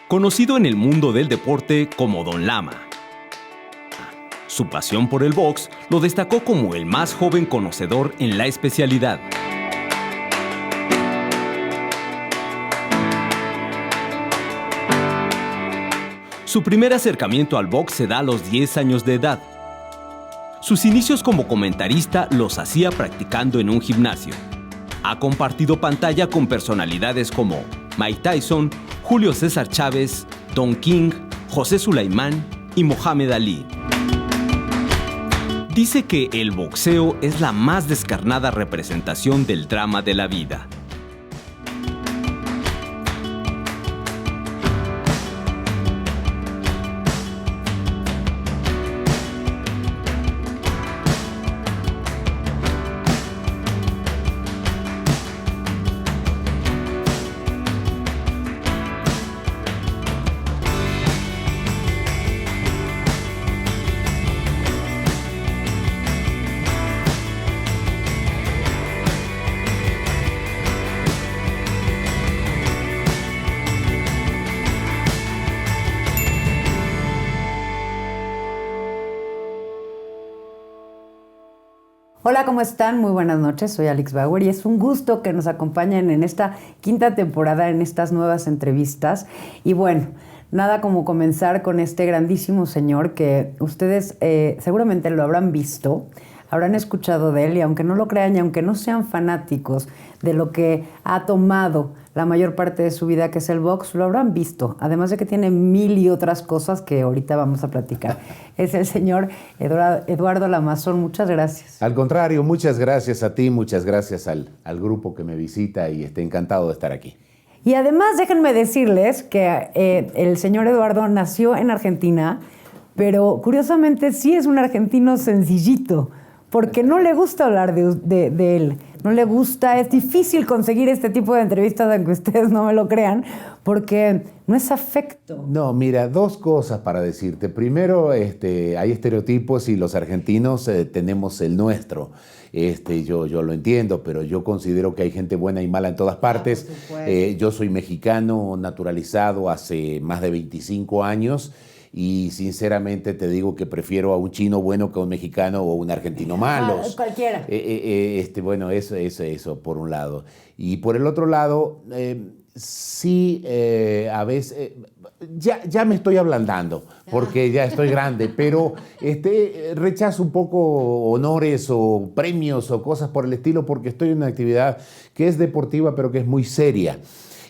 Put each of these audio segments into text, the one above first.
Conocido en el mundo del deporte como Don Lama. Su pasión por el box lo destacó como el más joven conocedor en la especialidad. Su primer acercamiento al box se da a los 10 años de edad. Sus inicios como comentarista los hacía practicando en un gimnasio. Ha compartido pantalla con personalidades como Mike Tyson, Julio César Chávez, Don King, José Sulaimán y Mohamed Ali. Dice que el boxeo es la más descarnada representación del drama de la vida. Hola, ¿cómo están? Muy buenas noches, soy Alex Bauer y es un gusto que nos acompañen en esta quinta temporada, en estas nuevas entrevistas. Y bueno, nada como comenzar con este grandísimo señor que ustedes seguramente lo habrán visto, habrán escuchado de él y aunque no lo crean y aunque no sean fanáticos de lo que ha tomado la mayor parte de su vida, que es el box, lo habrán visto. Además de que tiene mil y otras cosas que ahorita vamos a platicar. Es el señor Eduardo Lamazón. Muchas gracias. Al contrario, muchas gracias a ti, muchas gracias al grupo que me visita y encantado de estar aquí. Y además déjenme decirles que el señor Eduardo nació en Argentina, pero curiosamente sí es un argentino sencillito, porque no le gusta hablar de él. No le gusta, es difícil conseguir este tipo de entrevistas, aunque ustedes no me lo crean, porque no es afecto. No, mira, dos cosas para decirte. Primero, hay estereotipos y los argentinos tenemos el nuestro. Yo lo entiendo, pero yo considero que hay gente buena y mala en todas partes. Yo soy mexicano naturalizado hace más de 25 años. Y sinceramente te digo que prefiero a un chino bueno que a un mexicano o un argentino malo. Cualquiera. Bueno, eso por un lado. Y por el otro lado, sí, a veces, ya me estoy ablandando, porque ya estoy grande, pero rechazo un poco honores o premios o cosas por el estilo, porque estoy en una actividad que es deportiva, pero que es muy seria.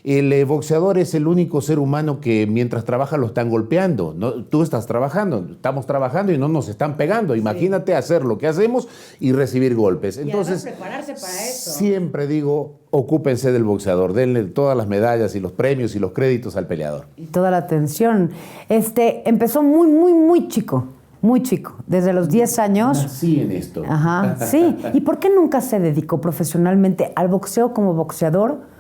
El boxeador es el único ser humano que mientras trabaja lo están golpeando. ¿No? Tú estás trabajando, estamos trabajando y no nos están pegando. Sí. Imagínate hacer lo que hacemos y recibir golpes. Entonces, y prepararse para eso. Siempre digo, ocúpense del boxeador, denle todas las medallas y los premios y los créditos al peleador. Y toda la atención. Empezó muy chico. Muy chico, desde los 10 años. Nací en esto. Ajá, sí. ¿Y por qué nunca se dedicó profesionalmente al boxeo como boxeador?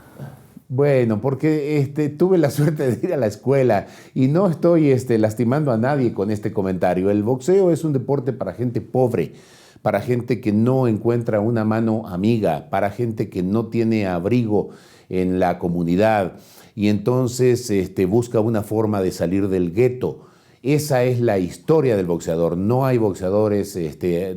Bueno, porque tuve la suerte de ir a la escuela y no estoy lastimando a nadie con este comentario. El boxeo es un deporte para gente pobre, para gente que no encuentra una mano amiga, para gente que no tiene abrigo en la comunidad y entonces busca una forma de salir del gueto. Esa es la historia del boxeador. No hay boxeadores,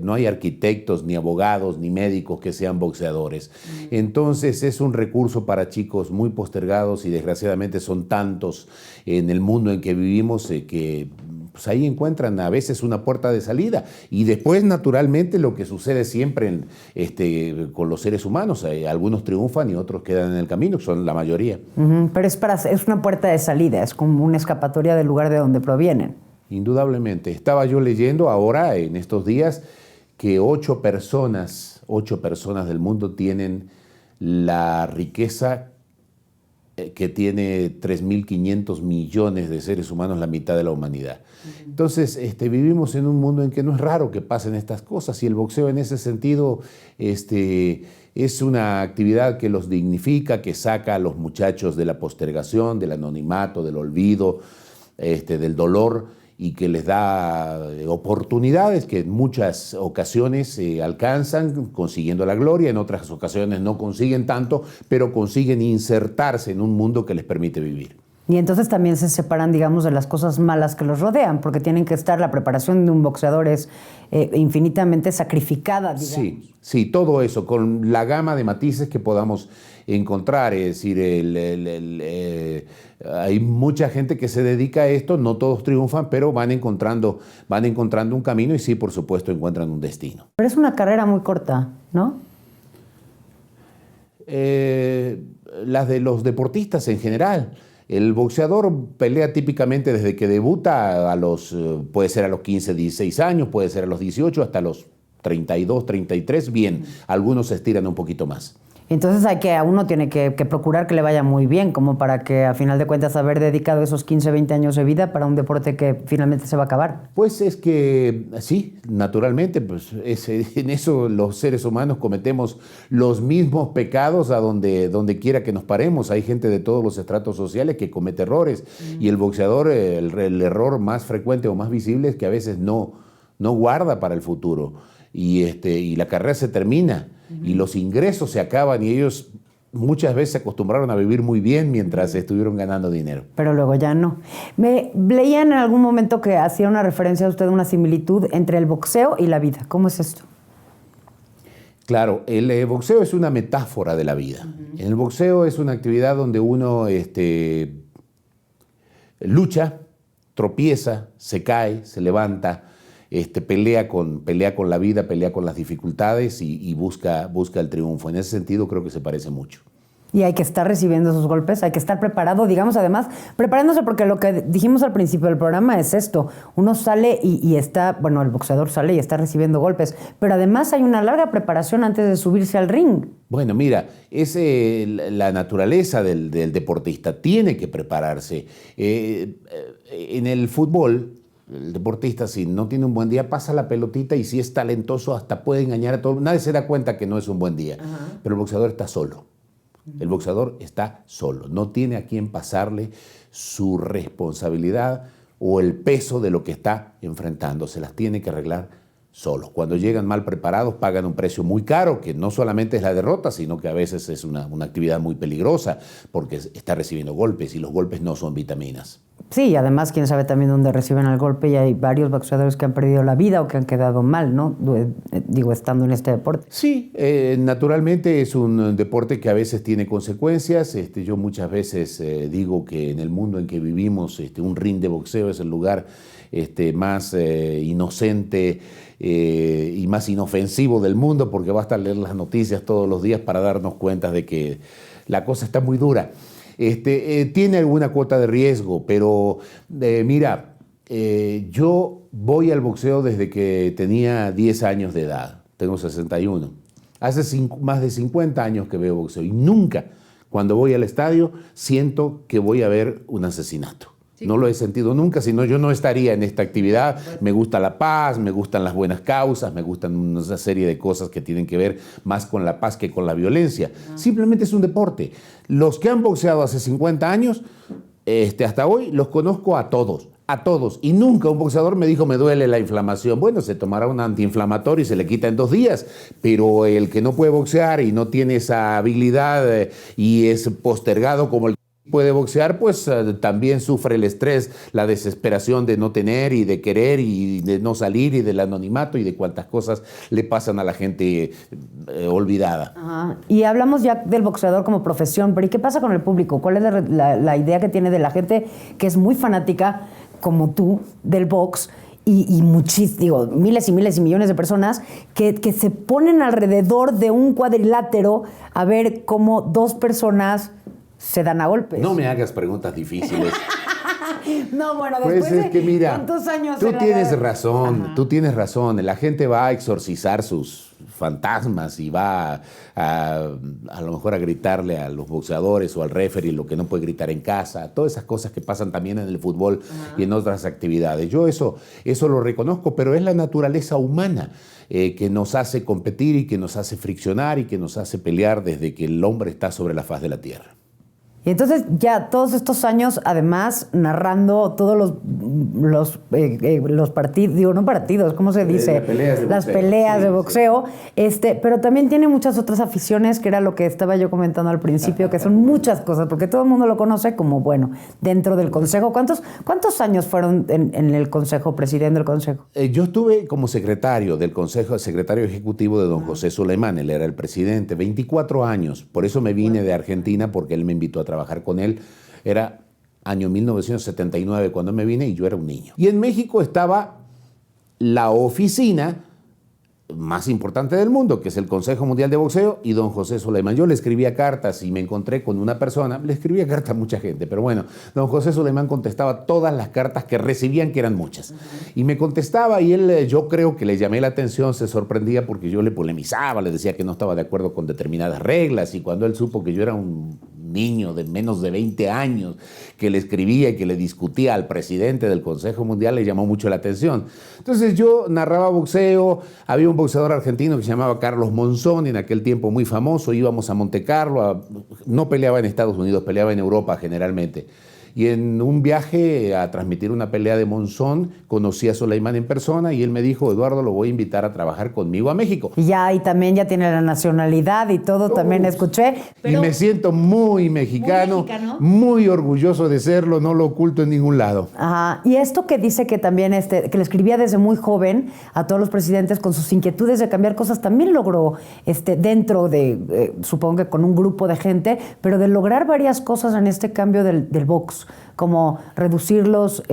no hay arquitectos, ni abogados, ni médicos que sean boxeadores. Entonces es un recurso para chicos muy postergados y desgraciadamente son tantos en el mundo en que vivimos que pues ahí encuentran a veces una puerta de salida. Y después, naturalmente, lo que sucede siempre con los seres humanos. Algunos triunfan y otros quedan en el camino, que son la mayoría. Pero es una puerta de salida, es como una escapatoria del lugar de donde provienen. Indudablemente. Estaba yo leyendo ahora, en estos días, que 8 personas del mundo tienen la riqueza que tiene 3.500 millones de seres humanos, la mitad de la humanidad. Entonces, vivimos en un mundo en que no es raro que pasen estas cosas y el boxeo en ese sentido es una actividad que los dignifica, que saca a los muchachos de la postergación, del anonimato, del olvido, del dolor, y que les da oportunidades que en muchas ocasiones alcanzan consiguiendo la gloria, en otras ocasiones no consiguen tanto, pero consiguen insertarse en un mundo que les permite vivir. Y entonces también se separan, digamos, de las cosas malas que los rodean, porque tienen que estar, la preparación de un boxeador es infinitamente sacrificada, digamos. Sí, sí, todo eso, con la gama de matices que podamos encontrar. Es decir, hay mucha gente que se dedica a esto, no todos triunfan, pero van encontrando un camino y sí, por supuesto, encuentran un destino. Pero es una carrera muy corta, ¿no? Las de los deportistas en general. El boxeador pelea típicamente desde que debuta puede ser a los 15, 16 años, puede ser a los 18, hasta los 32, 33, bien, algunos se estiran un poquito más. Entonces uno tiene que procurar que le vaya muy bien, como para que a final de cuentas haber dedicado esos 15, 20 años de vida para un deporte que finalmente se va a acabar. Pues es que sí, naturalmente, pues en eso los seres humanos cometemos los mismos pecados a donde quiera que nos paremos. Hay gente de todos los estratos sociales que comete errores y el boxeador, el error más frecuente o más visible es que a veces no guarda para el futuro y la carrera se termina. Y los ingresos se acaban y ellos muchas veces se acostumbraron a vivir muy bien mientras estuvieron ganando dinero. Pero luego ya no. Me leía en algún momento que hacía una referencia a usted, una similitud entre el boxeo y la vida. ¿Cómo es esto? Claro, el boxeo es una metáfora de la vida. En el boxeo es una actividad donde uno lucha, tropieza, se cae, se levanta, pelea con la vida, pelea con las dificultades y busca el triunfo. En ese sentido creo que se parece mucho. Y hay que estar recibiendo esos golpes, hay que estar preparado, digamos, además, preparándose, porque lo que dijimos al principio del programa es esto: uno sale y está, bueno, el boxeador sale y está recibiendo golpes, pero además hay una larga preparación antes de subirse al ring. Bueno, mira, es la naturaleza del deportista, tiene que prepararse. En el fútbol, el deportista, si no tiene un buen día, pasa la pelotita y si es talentoso hasta puede engañar a todo. Nadie se da cuenta que no es un buen día, pero el boxeador está solo. El boxeador está solo, no tiene a quién pasarle su responsabilidad o el peso de lo que está enfrentando, se las tiene que arreglar solo. Cuando llegan mal preparados pagan un precio muy caro, que no solamente es la derrota, sino que a veces es una actividad muy peligrosa porque está recibiendo golpes y los golpes no son vitaminas. Sí, y además quién sabe también dónde reciben el golpe, y hay varios boxeadores que han perdido la vida o que han quedado mal, ¿no? Digo, estando en este deporte. Sí, naturalmente es un deporte que a veces tiene consecuencias. Yo muchas veces digo que en el mundo en que vivimos, un ring de boxeo es el lugar más inocente y más inofensivo del mundo, porque basta leer las noticias todos los días para darnos cuenta de que la cosa está muy dura. Tiene alguna cuota de riesgo, pero mira, yo voy al boxeo desde que tenía 10 años de edad, tengo 61. Hace más de 50 años que veo boxeo y nunca, cuando voy al estadio, siento que voy a ver un asesinato. Sí. No lo he sentido nunca, sino yo no estaría en esta actividad. Me gusta la paz, me gustan las buenas causas, me gustan una serie de cosas que tienen que ver más con la paz que con la violencia. Simplemente es un deporte. Los que han boxeado hace 50 años, hasta hoy, los conozco a todos. Y nunca un boxeador me dijo: me duele la inflamación. Bueno, se tomará un antiinflamatorio y se le quita en 2 días, pero el que no puede boxear y no tiene esa habilidad y es postergado como el puede boxear, pues también sufre el estrés, la desesperación de no tener y de querer y de no salir y del anonimato y de cuántas cosas le pasan a la gente olvidada. Ajá. Y hablamos ya del boxeador como profesión, pero ¿y qué pasa con el público? ¿Cuál es la idea que tiene de la gente que es muy fanática, como tú, del box? Y miles y miles y millones de personas que se ponen alrededor de un cuadrilátero a ver cómo 2 personas se dan a golpes. No me hagas preguntas difíciles. No, bueno, después pues es que mira, tantos años tú tienes razón. La gente va a exorcizar sus fantasmas y va a lo mejor a gritarle a los boxeadores o al referee lo que no puede gritar en casa. Todas esas cosas que pasan también en el fútbol y en otras actividades. Yo eso lo reconozco, pero es la naturaleza humana que nos hace competir y que nos hace friccionar y que nos hace pelear desde que el hombre está sobre la faz de la tierra. Y entonces ya todos estos años, además, narrando todos los partidos, digo, no partidos, ¿cómo se dice? Las peleas de boxeo. Pero también tiene muchas otras aficiones, que era lo que estaba yo comentando al principio, que son muchas cosas, porque todo el mundo lo conoce como, bueno, dentro del Consejo. ¿Cuántos años fueron en el Consejo, presidente del Consejo? Yo estuve como secretario del Consejo, secretario ejecutivo de don José Suleimán, él era el presidente, 24 años. Por eso me vine de Argentina, porque él me invitó a trabajar con él. Era año 1979 cuando me vine y yo era un niño. Y en México estaba la oficina más importante del mundo, que es el Consejo Mundial de Boxeo, y don José Suleimán. Yo le escribía cartas y me encontré con una persona, le escribía cartas a mucha gente, pero bueno, don José Suleimán contestaba todas las cartas que recibían, que eran muchas. Y me contestaba y él, yo creo que le llamé la atención, se sorprendía porque yo le polemizaba, le decía que no estaba de acuerdo con determinadas reglas, y cuando él supo que yo era un niño de menos de 20 años que le escribía y que le discutía al presidente del Consejo Mundial, le llamó mucho la atención. Entonces yo narraba boxeo, había un boxeador argentino que se llamaba Carlos Monzón, en aquel tiempo muy famoso, íbamos a Monte Carlo, no peleaba en Estados Unidos, peleaba en Europa generalmente. Y en un viaje a transmitir una pelea de Monzón, conocí a Suleimán en persona y él me dijo, Eduardo, lo voy a invitar a trabajar conmigo a México. Y también ya tiene la nacionalidad y todo, también escuché. Y me siento muy mexicano, muy orgulloso de serlo, no lo oculto en ningún lado. Ajá. Y esto que dice que también, que le escribía desde muy joven a todos los presidentes con sus inquietudes de cambiar cosas, también logró dentro de, supongo que con un grupo de gente, pero de lograr varias cosas en este cambio del box, como reducirlos.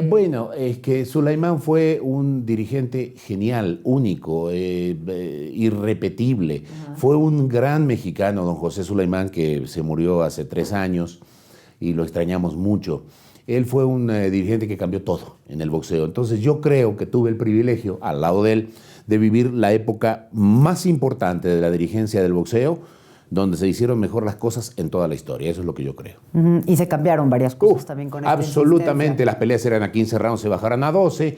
Bueno, es que Suleimán fue un dirigente genial, único, irrepetible. Fue un gran mexicano, don José Suleimán, que se murió hace 3 años y lo extrañamos mucho. Él fue un dirigente que cambió todo en el boxeo. Entonces yo creo que tuve el privilegio, al lado de él, de vivir la época más importante de la dirigencia del boxeo, donde se hicieron mejor las cosas en toda la historia. Eso es lo que yo creo. Y se cambiaron varias cosas también con esta absolutamente. Las peleas eran a 15 rounds, se bajaron a 12.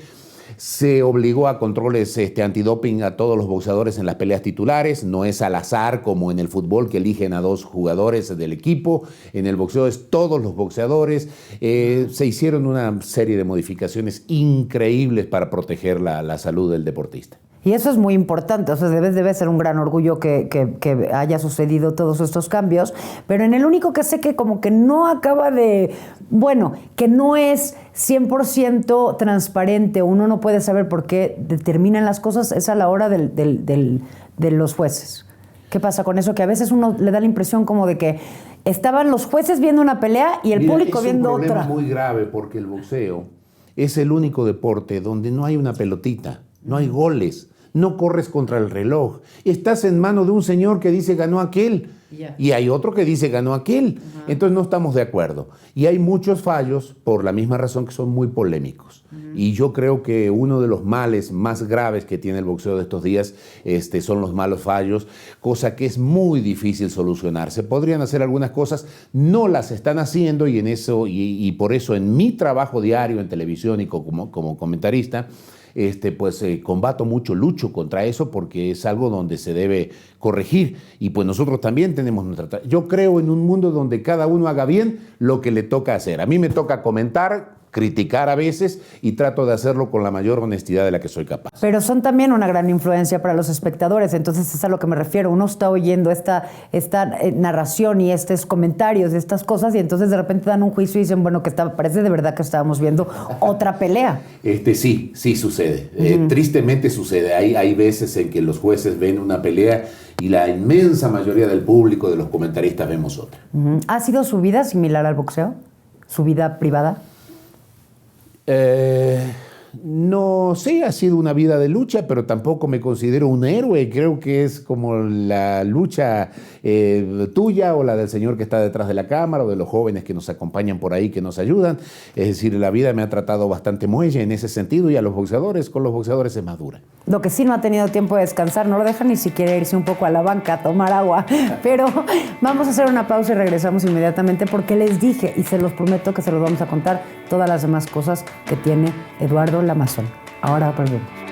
Se obligó a controles antidoping a todos los boxeadores en las peleas titulares. No es al azar como en el fútbol, que eligen a 2 jugadores del equipo. En el boxeo es todos los boxeadores. Se hicieron una serie de modificaciones increíbles para proteger la salud del deportista. Y eso es muy importante, o sea, debe ser un gran orgullo que haya sucedido todos estos cambios, pero en el único que sé que como que no acaba de, bueno, que no es 100% transparente, uno no puede saber por qué determinan las cosas, es a la hora de los jueces. ¿Qué pasa con eso? Que a veces uno le da la impresión como de que estaban los jueces viendo una pelea y el público viendo otra. Es un problema muy grave porque el boxeo es el único deporte donde no hay una pelotita, no hay goles. No corres contra el reloj. Estás en mano de un señor que dice ganó aquel y hay otro que dice ganó aquel. Entonces no estamos de acuerdo. Y hay muchos fallos por la misma razón que son muy polémicos. Y yo creo que uno de los males más graves que tiene el boxeo de estos días son los malos fallos, cosa que es muy difícil solucionar. Se podrían hacer algunas cosas, no las están haciendo y en eso y por eso en mi trabajo diario en televisión y como comentarista, combato mucho, lucho contra eso porque es algo donde se debe corregir y pues nosotros también tenemos nuestra... Yo creo en un mundo donde cada uno haga bien lo que le toca hacer. A mí me toca comentar, criticar a veces y trato de hacerlo con la mayor honestidad de la que soy capaz. Pero son también una gran influencia para los espectadores, entonces es a lo que me refiero. Uno está oyendo esta narración y estos comentarios y estas cosas y entonces de repente dan un juicio y dicen, bueno, parece de verdad que estábamos viendo otra pelea. Sí sucede. Tristemente sucede. Hay veces en que los jueces ven una pelea y la inmensa mayoría del público, de los comentaristas, vemos otra. ¿Ha sido su vida similar al boxeo? ¿Su vida privada? No sé, ha sido una vida de lucha, pero tampoco me considero un héroe. Creo que es como la lucha tuya o la del señor que está detrás de la cámara o de los jóvenes que nos acompañan por ahí, que nos ayudan. Es decir, la vida me ha tratado bastante muelle en ese sentido y con los boxeadores es más dura. Lo que sí no ha tenido tiempo de descansar, no lo deja ni siquiera irse un poco a la banca a tomar agua. Pero vamos a hacer una pausa y regresamos inmediatamente porque les dije y se los prometo que se los vamos a contar todas las demás cosas que tiene Eduardo Lamazón. Ahora volvemos.